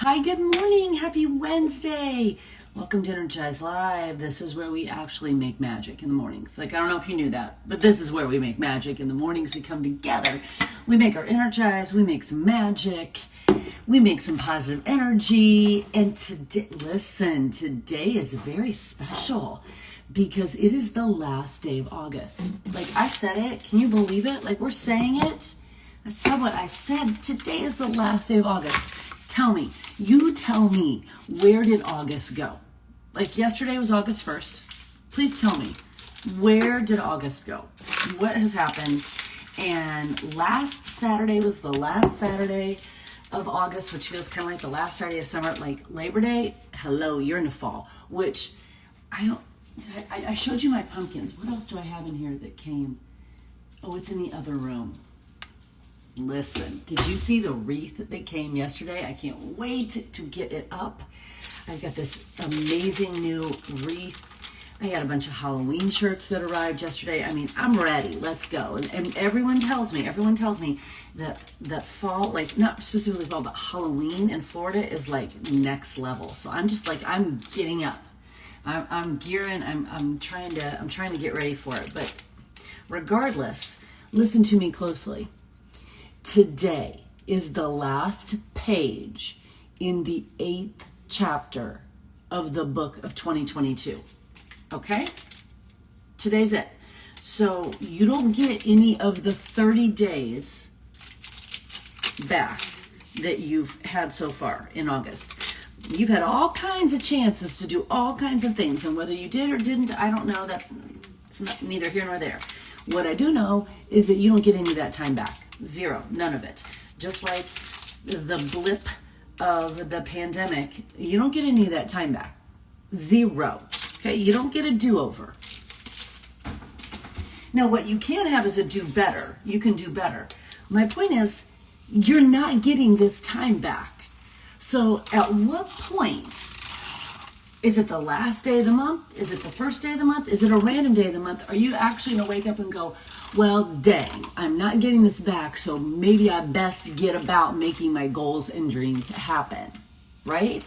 Hi, good morning. Happy Wednesday. Welcome to Energize Live. This is where we actually make magic in the mornings. I don't know if you knew that, but this is where we make magic in the mornings. We come together. We make our Energize. We make some magic. We make some positive energy. And today, listen, today is very special because it is the last day of August. I said it. Can you believe it? We're saying it. I said what I said. Today is the last day of August. You tell me, where did August go? Yesterday was August 1st. Please tell me, where did August go? What has happened? And last Saturday was the last Saturday of August, which feels kind of like the last Saturday of summer, like Labor Day. Hello, you're in the fall, which I showed you my pumpkins. What else do I have in here that came? Oh, it's in the other room. Listen, did you see the wreath that came yesterday? I can't wait to get it up. I've got this amazing new wreath. I had a bunch of Halloween shirts that arrived yesterday. I'm ready. Let's go. And everyone tells me that fall, not specifically fall, but Halloween in Florida is next level. So I'm getting up. I'm gearing. I'm trying to get ready for it. But regardless, listen to me closely. Today is the last page in the 8th chapter of the book of 2022. Okay? Today's it. So you don't get any of the 30 days back that you've had so far in August. You've had all kinds of chances to do all kinds of things, and whether you did or didn't, I don't know. It's neither here nor there. What I do know is that you don't get any of that time back. Zero. None of it. Just like the blip of the pandemic, you don't get any of that time back. Zero. Okay? You don't get a do-over. Now, what you can have is a do better. You can do better. My point is, you're not getting this time back. So at what point, is it the last day of the month? Is it the first day of the month? Is it a random day of the month? Are you actually going to wake up and go, well, dang, I'm not getting this back, so maybe I best get about making my goals and dreams happen, right?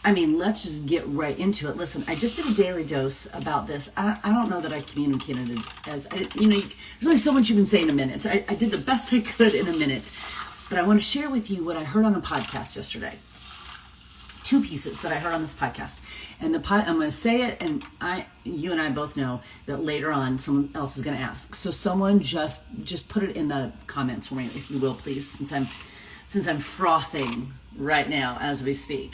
Let's just get right into it. Listen, I just did a daily dose about this. I don't know that I communicated as, there's only so much you can say in a minute. I did the best I could in a minute, but I want to share with you what I heard on a podcast yesterday. 2 pieces that I heard on this podcast. And I'm going to say it, and you and I both know that later on someone else is going to ask. So someone just put it in the comments for me, if you will, please, since I'm frothing right now as we speak.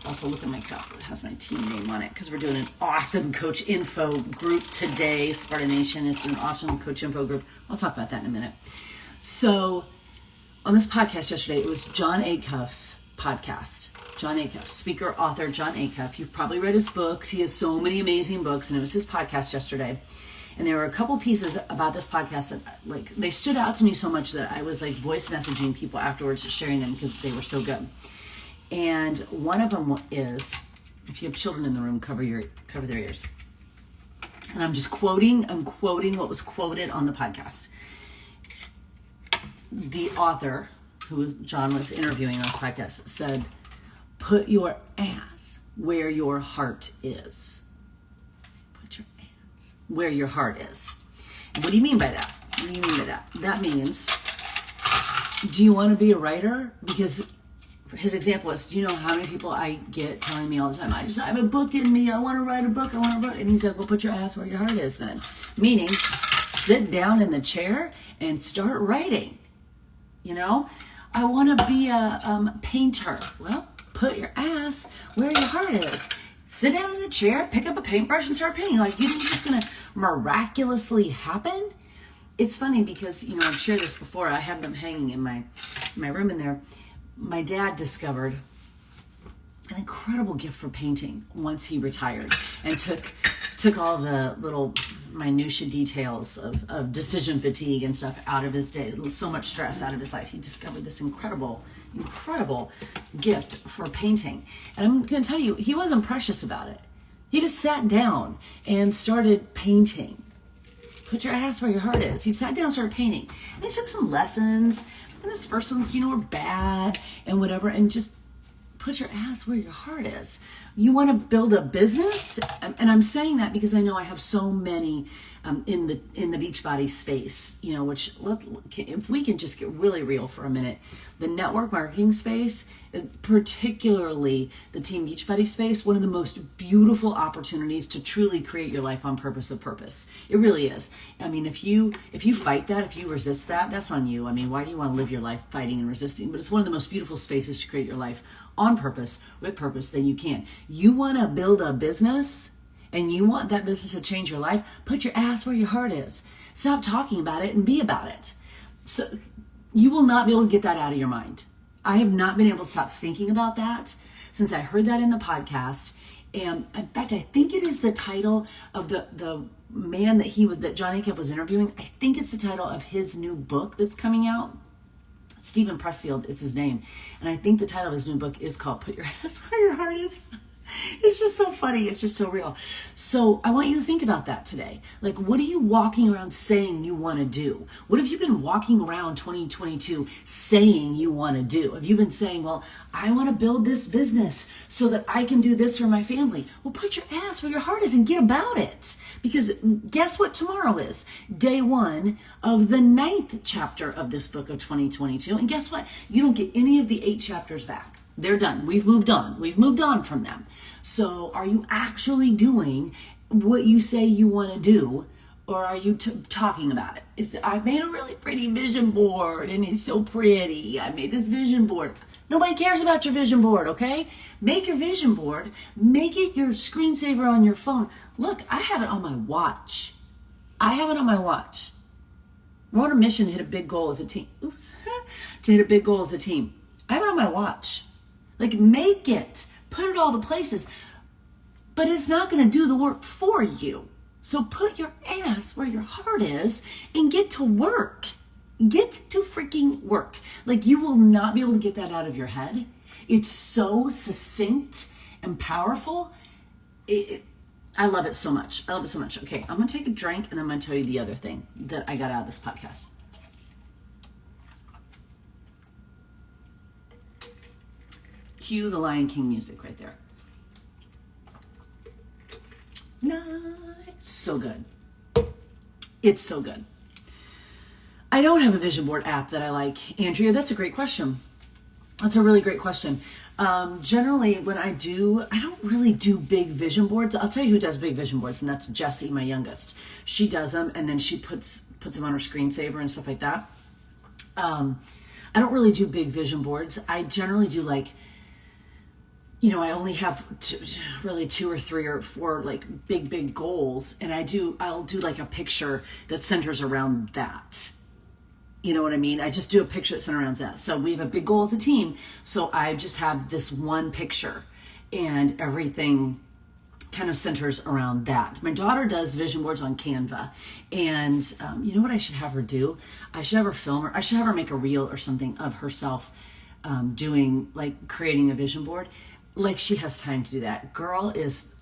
Also, look at my cup. It has my team name on it because we're doing an awesome Coach Info group today. Sparta Nation is an awesome Coach Info group. I'll talk about that in a minute. So on this podcast yesterday, it was John Acuff's podcast. John Acuff, speaker, author John Acuff. You've probably read his books. He has so many amazing books, and it was his podcast yesterday. And there were a couple pieces about this podcast that they stood out to me so much that I was voice messaging people afterwards, sharing them because they were so good. And one of them is, if you have children in the room, cover their ears. And I'm quoting what was quoted on the podcast. The author, John was interviewing on this podcast, said, "Put your ass where your heart is." Put your ass where your heart is. And what do you mean by that? That means, do you want to be a writer? Because his example was, do you know how many people I get telling me all the time, I have a book in me, I want to write a book, And he said, well, put your ass where your heart is then. Meaning, sit down in the chair and start writing. I want to be a painter. Well, put your ass where your heart is. Sit down in a chair, pick up a paintbrush, and start painting. You think it's just going to miraculously happen? It's funny because, I've shared this before. I have them hanging in my room in there. My dad discovered an incredible gift for painting once he retired and took all the little minutia details of decision fatigue and stuff out of his day, so much stress out of his life. He discovered this incredible gift for painting. And I'm going to tell you, he wasn't precious about it. He just sat down and started painting. Put your ass where your heart is. He sat down and started painting. And he took some lessons. And his first ones, were bad and whatever. And just put your ass where your heart is. You want to build a business? And I'm saying that because I know I have so many in the Beachbody space, which if we can just get really real for a minute, the network marketing space, particularly the Team Beachbody space, one of the most beautiful opportunities to truly create your life on purpose with purpose. It really is. I mean, if you fight that, if you resist that, that's on you. I mean, why do you want to live your life fighting and resisting? But it's one of the most beautiful spaces to create your life on purpose with purpose that you can. You want to build a business and you want that business to change your life, put your ass where your heart is. Stop talking about it and be about it. So you will not be able to get that out of your mind. I have not been able to stop thinking about that since I heard that in the podcast. And in fact, I think it is the title of the man that John Acuff was interviewing. I think it's the title of his new book that's coming out. Stephen Pressfield is his name. And I think the title of his new book is called Put Your Ass Where Your Heart Is. It's just so funny. It's just so real. So I want you to think about that today. Like, what are you walking around saying you want to do? What have you been walking around 2022 saying you want to do? Have you been saying, well, I want to build this business so that I can do this for my family? Well, put your ass where your heart is and get about it. Because guess what tomorrow is? Day 1 of the 9th chapter of this book of 2022. And guess what? You don't get any of the 8 chapters back. They're done. We've moved on. We've moved on from them. So are you actually doing what you say you want to do, or are you talking about it? I've made a really pretty vision board, and it's so pretty. I made this vision board. Nobody cares about your vision board, okay? Make your vision board. Make it your screensaver on your phone. Look, I have it on my watch. We're on a mission to hit a big goal as a team. To hit a big goal as a team. I have it on my watch. Like, make it, put it all the places, but it's not going to do the work for you. So put your ass where your heart is and get to work. Get to freaking work. Like, you will not be able to get that out of your head. It's so succinct and powerful. I love it so much. Okay, I'm going to take a drink and I'm going to tell you the other thing that I got out of this podcast. Cue the Lion King music right there. Nice. So good. It's so good. I don't have a vision board app that I like. Andrea, that's a great question. That's a really great question. Generally, when I don't really do big vision boards. I'll tell you who does big vision boards, and that's Jessie, my youngest. She does them, and then she puts them on her screensaver and stuff like that. I don't really do big vision boards. I generally do I only have two or three or four big goals, and I'll do like a picture that centers around that. You know what I mean? I just do a picture that centers around that. So we have a big goal as a team. So I just have this one picture and everything kind of centers around that. My daughter does vision boards on Canva. And you know what I should have her do? I should have her film, or I should have her make a reel or something of herself doing, creating a vision board. She has time to do that. Girl is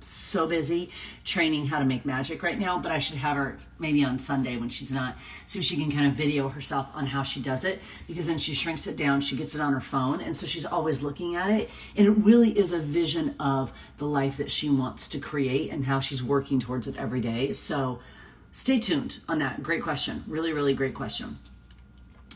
so busy training how to make magic right now, but I should have her maybe on Sunday when she's not, so she can kind of video herself on how she does it, because then she shrinks it down, she gets it on her phone, and so she's always looking at it, and it really is a vision of the life that she wants to create and how she's working towards it every day. So stay tuned on that. Great question. Really, really great question.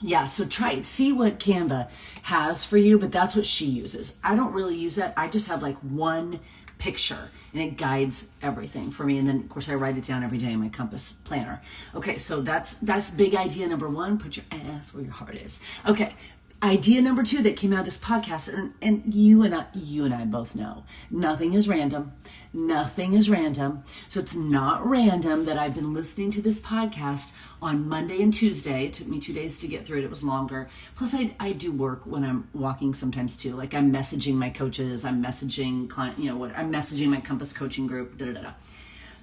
Yeah, so try it. See what Canva has for you, but that's what she uses. I don't really use that. I just have one picture, and it guides everything for me. And then, of course, I write it down every day in my Compass planner. Okay, so that's big idea number 1. Put your ass where your heart is. Okay, idea number 2 that came out of this podcast, and you and I both know, nothing is random. Nothing is random. So it's not random that I've been listening to this podcast on Monday and Tuesday. It took me 2 days to get through it. It was longer. Plus, I do work when I'm walking sometimes too. I'm messaging my coaches. I'm messaging I'm messaging my Compass coaching group.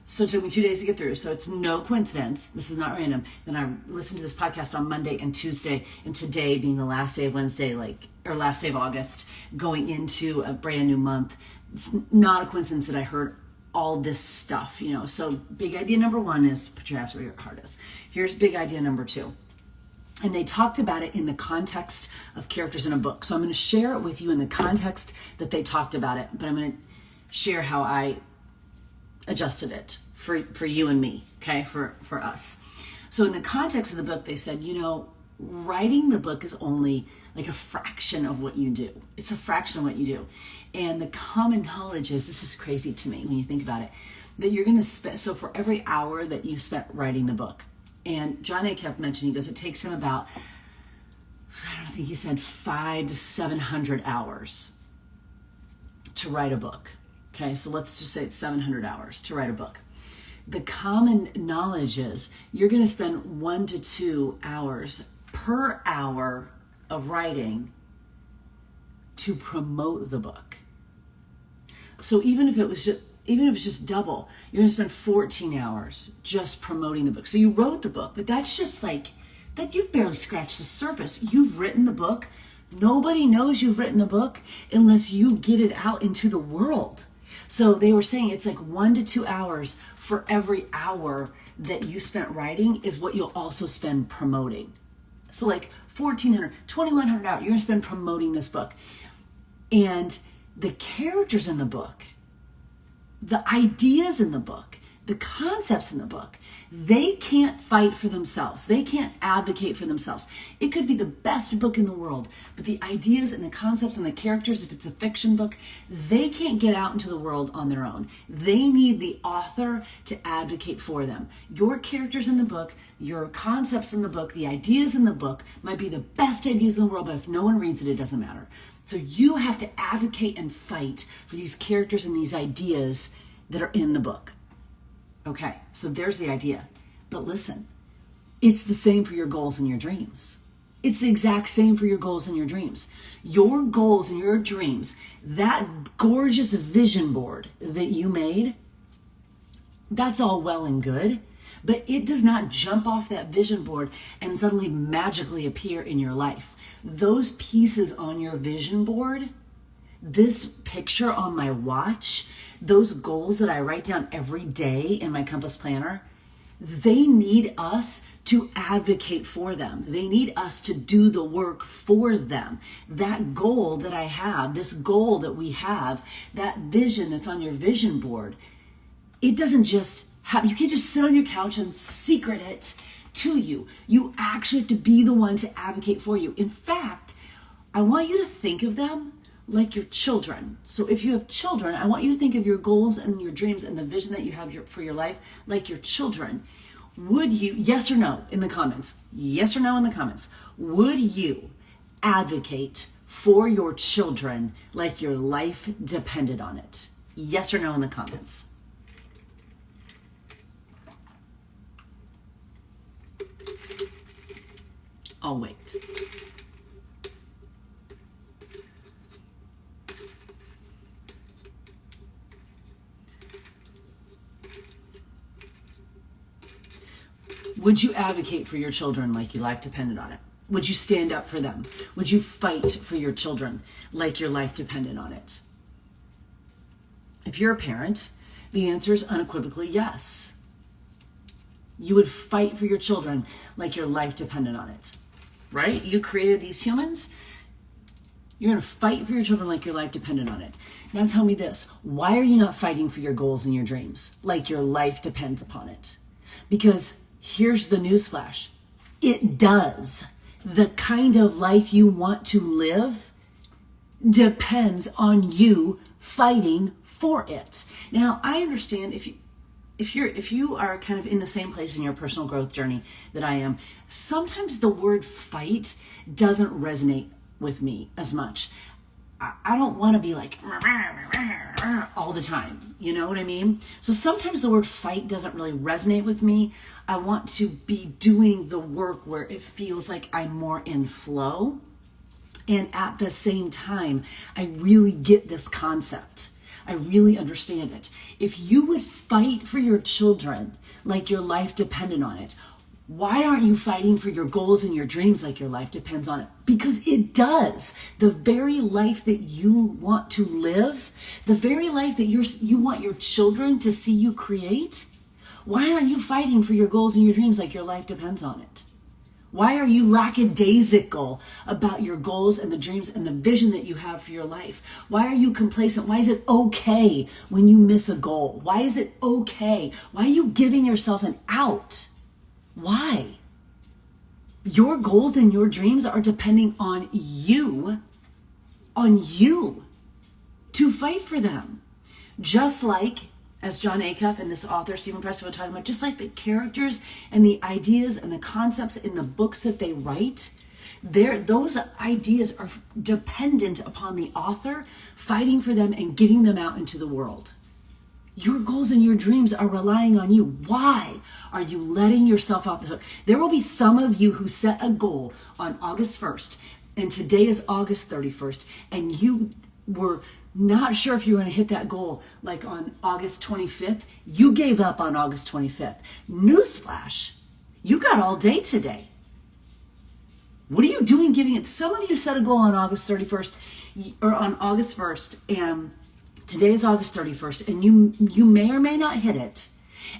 So it took me 2 days to get through. So it's no coincidence. This is not random. Then I listened to this podcast on Monday and Tuesday, and today being the last day of Wednesday, or last day of August, going into a brand new month. It's not a coincidence that I heard all this stuff, So big idea number 1 is put your ass where your heart is. Here's big idea number 2. And they talked about it in the context of characters in a book. So I'm going to share it with you in the context that they talked about it, but I'm going to share how I adjusted it for you and me, okay, for us. So in the context of the book, they said, writing the book is only like a fraction of what you do. It's a fraction of what you do. And the common knowledge is, this is crazy to me when you think about it, that you're going to spend, so for every hour that you spent writing the book, and John A. kept mentioning, he goes, it takes him about, I don't think he said 500 to 700 hours to write a book. Okay, so let's just say it's 700 hours to write a book. The common knowledge is you're going to spend 1 to 2 hours per hour of writing to promote the book. So even if it was just double, you're going to spend 14 hours just promoting the book. So you wrote the book, but that's just like that. You've barely scratched the surface. You've written the book. Nobody knows you've written the book unless you get it out into the world. So they were saying it's like 1 to 2 hours for every hour that you spent writing is what you'll also spend promoting. So like 1,400, 2,100 hours, you're going to spend promoting this book. And the characters in the book, the ideas in the book, the concepts in the book, they can't fight for themselves. They can't advocate for themselves. It could be the best book in the world, but the ideas and the concepts and the characters, if it's a fiction book, they can't get out into the world on their own. They need the author to advocate for them. Your characters in the book, your concepts in the book, the ideas in the book might be the best ideas in the world, but if no one reads it, it doesn't matter. So you have to advocate and fight for these characters and these ideas that are in the book. Okay, so there's the idea. But listen, it's the same for your goals and your dreams. It's the exact same for your goals and your dreams. Your goals and your dreams, that gorgeous vision board that you made, that's all well and good, but it does not jump off that vision board and suddenly magically appear in your life. Those pieces on your vision board, this picture on my watch, those goals that I write down every day in my Compass Planner, they need us to advocate for them. They need us to do the work for them. That goal that I have, this goal that we have, that vision that's on your vision board, it doesn't just happen. You can't just sit on your couch and secret it to you. You actually have to be the one to advocate for you. In fact, I want you to think of them like your children. So if you have children, I want you to think of your goals and your dreams and the vision that you have for your life like your children. Would you, yes or no in the comments, yes or no in the comments, would you advocate for your children like your life depended on it? Yes or no in the comments. I'll wait. Would you advocate for your children like your life depended on it? Would you stand up for them? Would you fight for your children like your life depended on it? If you're a parent, the answer is unequivocally yes. You would fight for your children like your life depended on it, right? You created these humans. You're going to fight for your children like your life depended on it. Now tell me this, why are you not fighting for your goals and your dreams like your life depends upon it? Because here's the newsflash. It does. The kind of life you want to live depends on you fighting for it. Now, I understand if you are kind of in the same place in your personal growth journey that I am, sometimes the word fight doesn't resonate with me as much. I don't want to be like all the time. You know what I mean? So sometimes the word fight doesn't really resonate with me. I want to be doing the work where it feels like I'm more in flow. And at the same time, I really get this concept. I really understand it. If you would fight for your children like your life depended on it, why aren't you fighting for your goals and your dreams like your life depends on it? Because it does. The very life that you want to live, the very life that you want your children to see you create, why aren't you fighting for your goals and your dreams like your life depends on it? Why are you lackadaisical about your goals and the dreams and the vision that you have for your life? Why are you complacent? Why is it okay when you miss a goal? Why is it okay? Why are you giving yourself an out? Why? Your goals and your dreams are depending on you to fight for them. Just like, as John Acuff and this author, Stephen Pressfield, were talking about, just like the characters and the ideas and the concepts in the books that they write, those ideas are dependent upon the author fighting for them and getting them out into the world. Your goals and your dreams are relying on you. Why are you letting yourself off the hook? There will be some of you who set a goal on August 1st, and today is August 31st, and you were not sure if you were going to hit that goal like on August 25th. You gave up on August 25th. Newsflash, you got all day today. What are you doing giving it? Some of you set a goal on August 31st or on August 1st, and today is August 31st, and you may or may not hit it,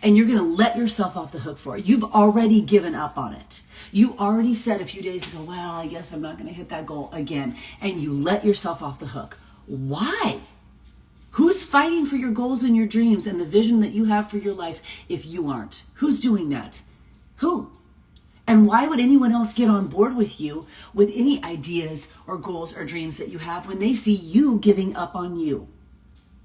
and you're going to let yourself off the hook for it. You've already given up on it. You already said a few days ago, well, I guess I'm not going to hit that goal again, and you let yourself off the hook. Why? Who's fighting for your goals and your dreams and the vision that you have for your life if you aren't? Who's doing that? Who? And why would anyone else get on board with you with any ideas or goals or dreams that you have when they see you giving up on you?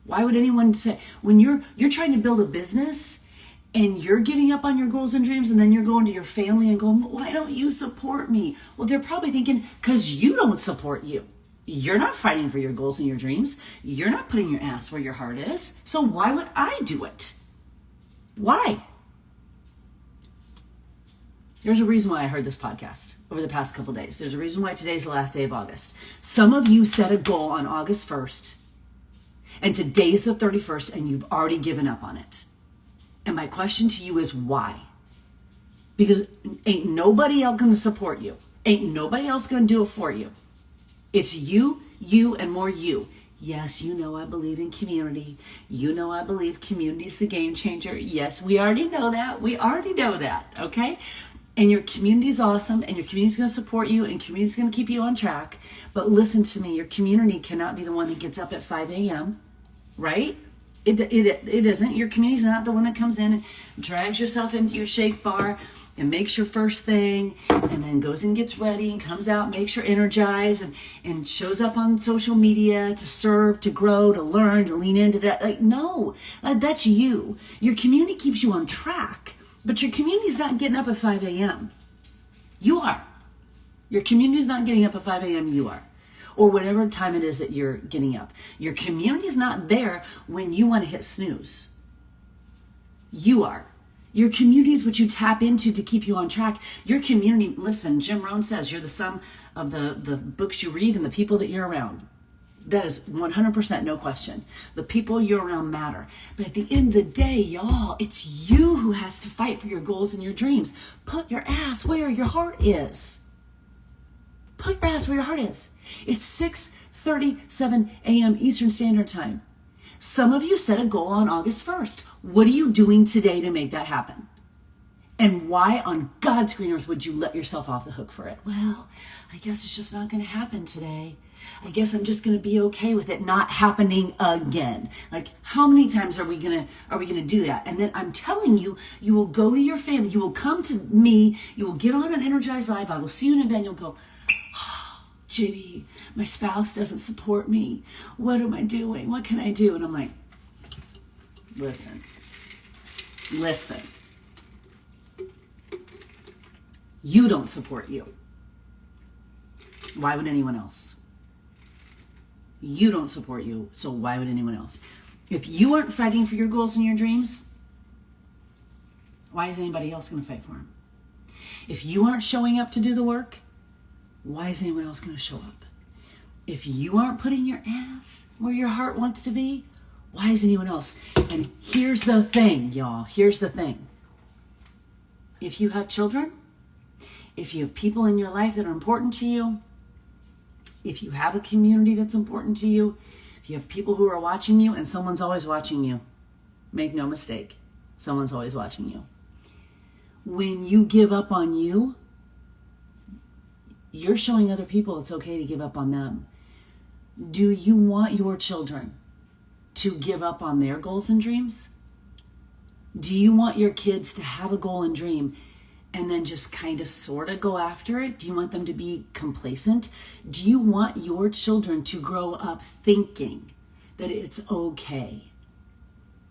Why would anyone say, when you're trying to build a business and you're giving up on your goals and dreams, and then you're going to your family and going, why don't you support me? Well, they're probably thinking, because you don't support you. You're not fighting for your goals and your dreams. You're not putting your ass where your heart is. So why would I do it? Why? There's a reason why I heard this podcast over the past couple days. There's a reason why today's the last day of August. Some of you set a goal on August 1st, and today's the 31st, and you've already given up on it. And my question to you is why? Because ain't nobody else going to support you. Ain't nobody else going to do it for you. It's you, and more you. Yes, you know I believe in community. You know I believe community's the game changer. Yes, we already know that. We already know that, okay? And your community's awesome, and your community's going to support you, and community's going to keep you on track. But listen to me, your community cannot be the one that gets up at 5 a.m., right? It isn't. Your community's not the one that comes in and drags yourself into your shake bar and makes your first thing and then goes and gets ready and comes out, makes your Energize and shows up on social media to serve, to grow, to learn, to lean into that. Like, no, that's you. Your community keeps you on track, but your community's not getting up at 5 a.m. You are. Your community's not getting up at 5 a.m. You are. Or whatever time it is that you're getting up. Your community is not there when you want to hit snooze. You are. Your community is what you tap into to keep you on track. Your community, listen, Jim Rohn says you're the sum of the books you read and the people that you're around. That is 100% no question. The people you're around matter. But at the end of the day, y'all, it's you who has to fight for your goals and your dreams. Put your ass where your heart is. Put your ass where your heart is. It's 6:37 a.m. Eastern Standard Time. Some of you set a goal on August 1st. What are you doing today to make that happen? And why on God's green earth would you let yourself off the hook for it? Well, I guess it's just not going to happen today. I guess I'm just going to be okay with it not happening again. Like, how many times are we going to do that? And then I'm telling you, you will go to your family, you will come to me, you will get on an Energize Live, I will see you in an event, you'll go, JB, my spouse doesn't support me. What am I doing? What can I do? And I'm like, listen. You don't support you. Why would anyone else? You don't support you, so why would anyone else? If you aren't fighting for your goals and your dreams, why is anybody else going to fight for them? If you aren't showing up to do the work, why is anyone else going to show up? If you aren't putting your ass where your heart wants to be, why is anyone else? And here's the thing, y'all. Here's the thing. If you have children, if you have people in your life that are important to you, if you have a community that's important to you, if you have people who are watching you, and someone's always watching you, make no mistake, someone's always watching you. When you give up on you, You're showing other people it's okay to give up on them. Do you want your children to give up on their goals and dreams? Do you want your kids to have a goal and dream and then just kind of sort of go after it? Do you want them to be complacent? Do you want your children to grow up thinking that it's okay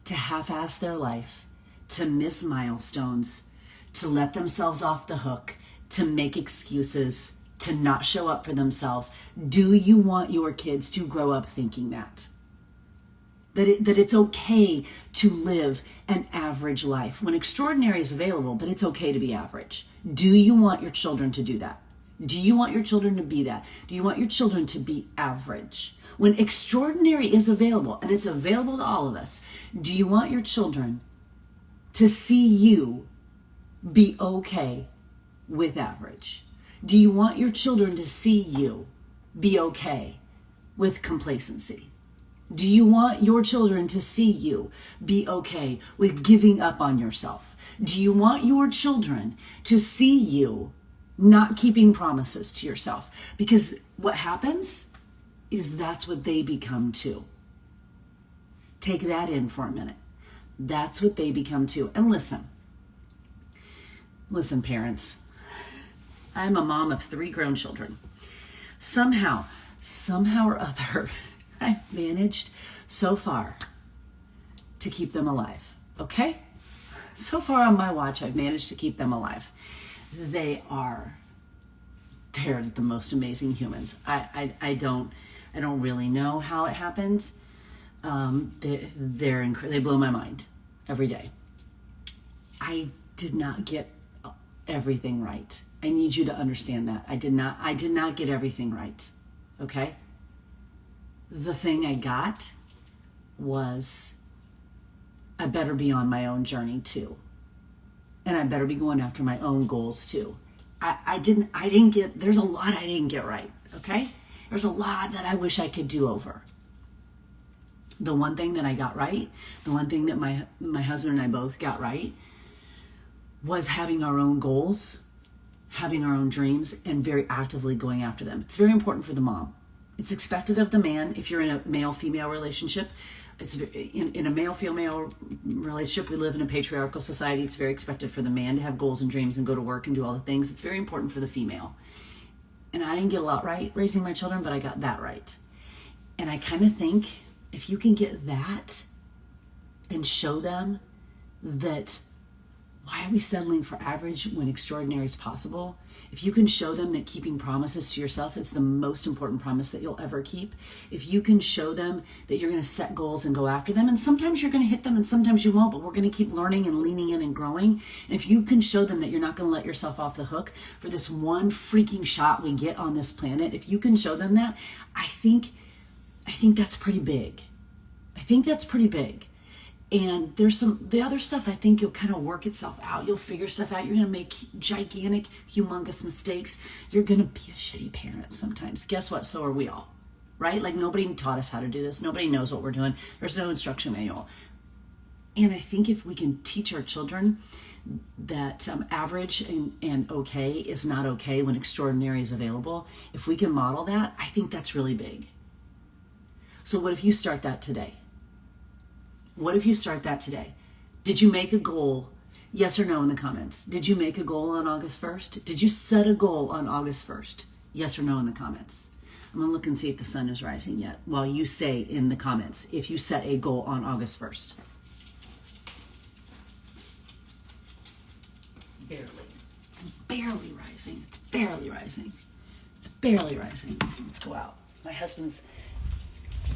to half-ass their life, to miss milestones, to let themselves off the hook, to make excuses, to not show up for themselves? Do you want your kids to grow up thinking that? That it's okay to live an average life when extraordinary is available, but it's okay to be average. Do you want your children to do that? Do you want your children to be that? Do you want your children to be average? When extraordinary is available, and it's available to all of us, do you want your children to see you be okay with average? Do you want your children to see you be okay with complacency? Do you want your children to see you be okay with giving up on yourself? Do you want your children to see you not keeping promises to yourself? Because what happens is that's what they become too. Take that in for a minute. That's what they become too. And listen, parents, I'm a mom of 3 grown children. Somehow or other, I've managed so far to keep them alive, okay? So far on my watch, I've managed to keep them alive. They're the most amazing humans. I don't really know how it happened. They blow my mind every day. I did not get everything right. I need you to understand that. I did not get everything right, okay? The thing I got was I better be on my own journey too. And I better be going after my own goals too. There's a lot I didn't get right, okay? There's a lot that I wish I could do over. The one thing that I got right, the one thing that my husband and I both got right, was having our own goals, having our own dreams, and very actively going after them. It's very important for the mom. It's expected of the man if you're in a male-female relationship. It's in a male-female relationship, we live in a patriarchal society. It's very expected for the man to have goals and dreams and go to work and do all the things. It's very important for the female. And I didn't get a lot right raising my children, but I got that right. And I kind of think if you can get that and show them that why are we settling for average when extraordinary is possible? If you can show them that keeping promises to yourself is the most important promise that you'll ever keep. If you can show them that you're going to set goals and go after them, and sometimes you're going to hit them and sometimes you won't, but we're going to keep learning and leaning in and growing. And if you can show them that you're not going to let yourself off the hook for this one freaking shot we get on this planet, if you can show them that, I think that's pretty big. I think that's pretty big. And there's the other stuff I think you'll kind of work itself out. You'll figure stuff out. You're going to make gigantic, humongous mistakes. You're going to be a shitty parent sometimes. Guess what? So are we all, right? Like nobody taught us how to do this. Nobody knows what we're doing. There's no instruction manual. And I think if we can teach our children that average and okay is not okay when extraordinary is available, if we can model that, I think that's really big. So what if you start that today? What if you start that today? Did you make a goal? Yes or no in the comments. Did you make a goal on August 1st? Did you set a goal on August 1st? Yes or no in the comments. I'm going to look and see if the sun is rising yet while you say in the comments if you set a goal on August 1st. Barely. It's barely rising. It's barely rising. It's barely rising. Let's go out. My husband's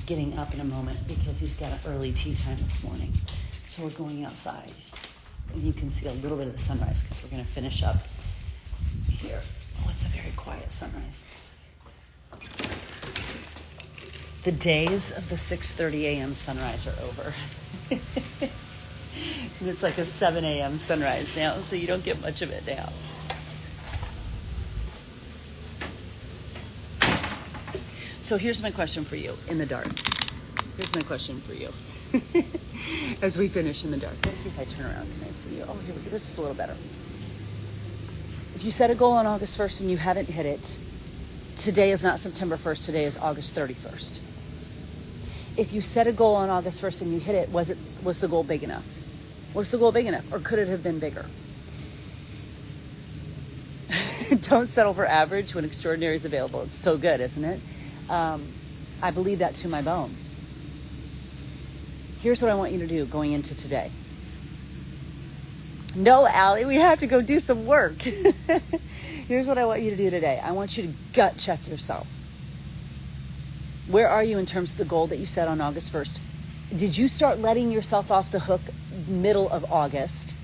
getting up in a moment because he's got an early tea time this morning. So we're going outside. And you can see a little bit of the sunrise because we're going to finish up here. Oh, it's a very quiet sunrise. The days of the 6:30 a.m. sunrise are over. It's like a 7 a.m. sunrise now, so you don't get much of it now. So here's my question for you in the dark. Here's my question for you as we finish in the dark. Let's see if I turn around. Can I see you? Oh, here we go. This is a little better. If you set a goal on August 1st and you haven't hit it, today is not September 1st, today is August 31st. If you set a goal on August 1st and you hit it, was the goal big enough? Was the goal big enough, or could it have been bigger? Don't settle for average when extraordinary is available. It's so good, isn't it? I believe that to my bone. Here's what I want you to do going into today. No, Allie, we have to go do some work. Here's what I want you to do today. I want you to gut check yourself. Where are you in terms of the goal that you set on August 1st? Did you start letting yourself off the hook middle of August?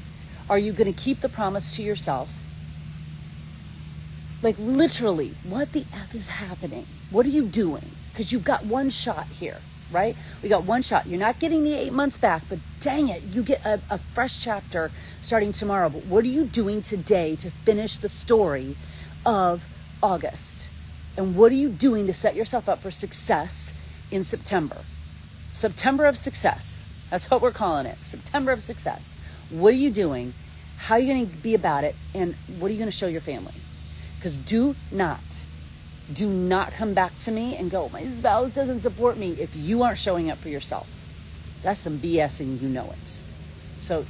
Are you going to keep the promise to yourself? Like literally, what the F is happening? What are you doing? Because you've got one shot here, right? We got one shot. You're not getting the 8 months back, but dang it, you get a fresh chapter starting tomorrow. But what are you doing today to finish the story of August? And what are you doing to set yourself up for success in September? September of success. That's what we're calling it. September of success. What are you doing? How are you going to be about it? And what are you going to show your family? Because do not come back to me and go, my spouse doesn't support me if you aren't showing up for yourself. That's some BS and you know it. So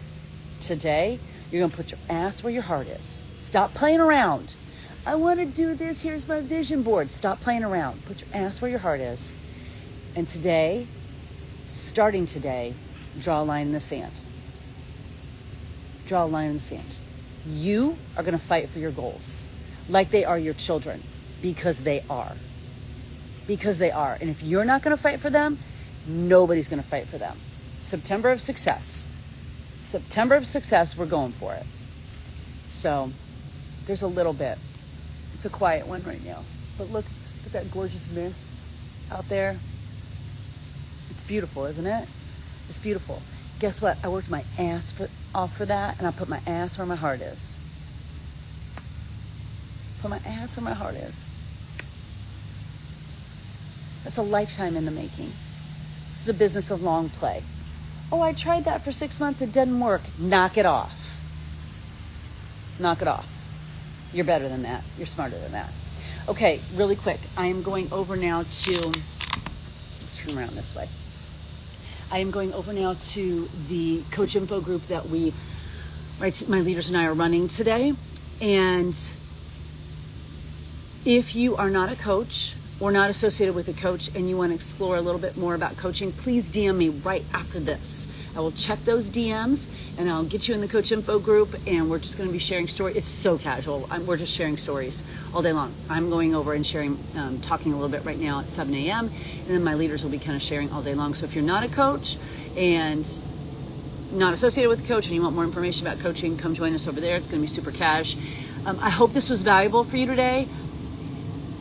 today, you're going to put your ass where your heart is. Stop playing around. I want to do this. Here's my vision board. Stop playing around. Put your ass where your heart is. And today, starting today, draw a line in the sand. Draw a line in the sand. You are going to fight for your goals like they are your children, because they are. Because they are. And if you're not going to fight for them, nobody's going to fight for them. September of success. September of success, we're going for it. So there's a little bit. It's a quiet one right now. But look at that gorgeous mist out there. It's beautiful, isn't it? It's beautiful. Guess what? I worked my ass off for that, and I put my ass where my heart is. Put my ass where my heart is. That's a lifetime in the making. This is a business of long play. Oh, I tried that for 6 months. It didn't work. Knock it off. Knock it off. You're better than that. You're smarter than that. Okay, really quick. I am going over now to, let's turn around this way. I am going over now to the coach info group that my leaders and I are running today. And if you are not a coach or not associated with a coach and you want to explore a little bit more about coaching, please DM me right after this. I will check those DMs and I'll get you in the coach info group, and we're just going to be sharing stories. It's so casual. We're just sharing stories all day long. I'm going over and sharing, talking a little bit right now at 7 a.m. and then my leaders will be kind of sharing all day long. So if you're not a coach and not associated with a coach and you want more information about coaching, come join us over there. It's going to be super cash. I hope this was valuable for you today.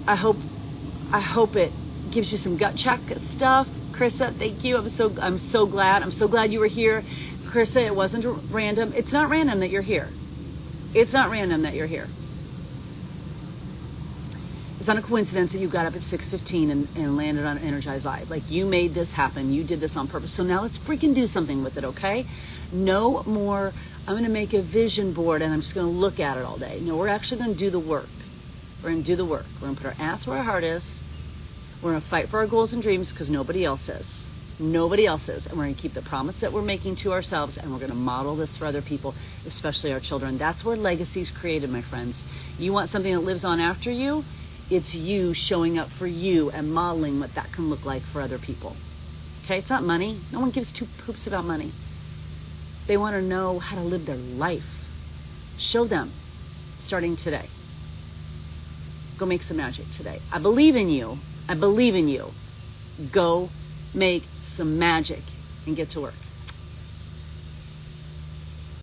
I hope it gives you some gut check stuff. Krista, thank you. I'm so glad. I'm so glad you were here. Krista, it wasn't random. It's not random that you're here. It's not random that you're here. It's not a coincidence that you got up at 6:15 and landed on Energize Live. Like, you made this happen. You did this on purpose. So now let's freaking do something with it, okay? No more, I'm going to make a vision board and I'm just going to look at it all day. No, we're actually going to do the work. We're going to do the work. We're going to put our ass where our heart is. We're going to fight for our goals and dreams because nobody else is. Nobody else is. And we're going to keep the promise that we're making to ourselves, and we're going to model this for other people, especially our children. That's where legacy is created, my friends. You want something that lives on after you? It's you showing up for you and modeling what that can look like for other people. Okay? It's not money. No one gives two poops about money. They want to know how to live their life. Show them starting today. Go make some magic today. I believe in you. I believe in you. Go make some magic and get to work.